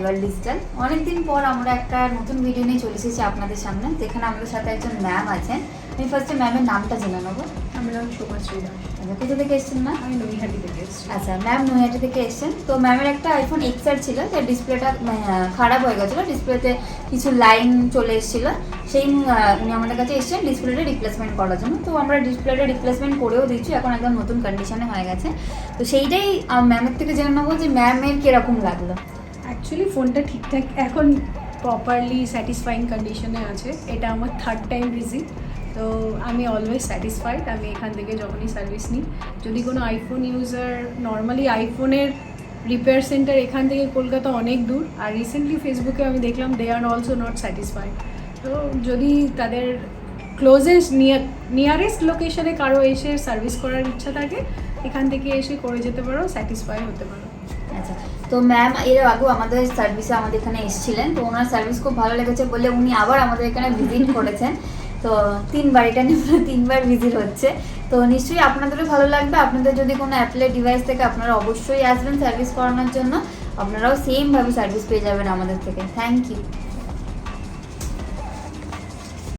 Fibre digital. অনেকদিন পর আমরা একটা নতুন ভিডিও নিয়ে চলে এসেছি আপনাদের সামনে, যেখানে আমাদের সাথে একজন ম্যাম আছেন। আমি ফার্স্টে ম্যামের নামটা জেনে নেবো। আমার নাম শোভাশ্রী দাস। আচ্ছা, কোথা থেকে এসেছেন ম্যাম? আমি নৈহাটি থেকে এসেছি। আচ্ছা, ম্যাম নৈহাটি থেকে এসেছেন। তো ম্যামের একটা আইফোন এক্সআর ছিল, তার ডিসপ্লেটা খারাপ হয়ে গেছিলো, ডিসপ্লেতে কিছু লাইন চলে এসেছিলো। সেই উনি আমাদের কাছে এসেছেন ডিসপ্লেটা রিপ্লেসমেন্ট করার জন্য। তো আমরা ডিসপ্লেটা রিপ্লেসমেন্ট করেও দিচ্ছি, এখন একদম নতুন কন্ডিশনে হয়ে গেছে। তো সেইটাই ম্যামের থেকে জেনে নেবো যে ম্যামের কীরকম লাগলো। অ্যাকচুয়ালি ফোনটা ঠিকঠাক এখন প্রপারলি স্যাটিসফাইং কন্ডিশনে আছে। এটা আমার থার্ড টাইম ভিজিট, তো আমি অলওয়েজ স্যাটিসফাইড। আমি এখান থেকে যখনই সার্ভিস নিই, যদি কোনো আইফোন ইউজার, নর্মালি আইফোনের রিপেয়ার সেন্টার এখান থেকে কলকাতা অনেক দূর, আর রিসেন্টলি ফেসবুকে আমি দেখলাম দে আর অলসো নট স্যাটিসফাইড। তো যদি তাদের ক্লোজেস্ট নিয়ারেস্ট লোকেশনে কারো এসে সার্ভিস করার ইচ্ছা থাকে, এখান থেকে এসে করে যেতে পারো, স্যাটিসফাই হতে পারো। আচ্ছা, তো ম্যাম এর আগেও আমাদের সার্ভিসে আমাদের এখানে এসেছিলেন, তো ওনার সার্ভিস খুব ভালো লেগেছে বলে উনি আবার আমাদের এখানে ভিজিট করেছেন। তো 3বার, এটা নিয়ে 3বার ভিজিট হচ্ছে। তো নিশ্চয়ই আপনাদেরও ভালো লাগবে। আপনাদের যদি কোনো অ্যাপেলের ডিভাইস থেকে, আপনারা অবশ্যই আসবেন সার্ভিস করানোর জন্য। আপনারাও সেমভাবে সার্ভিস পেয়ে যাবেন আমাদের থেকে। Thank you.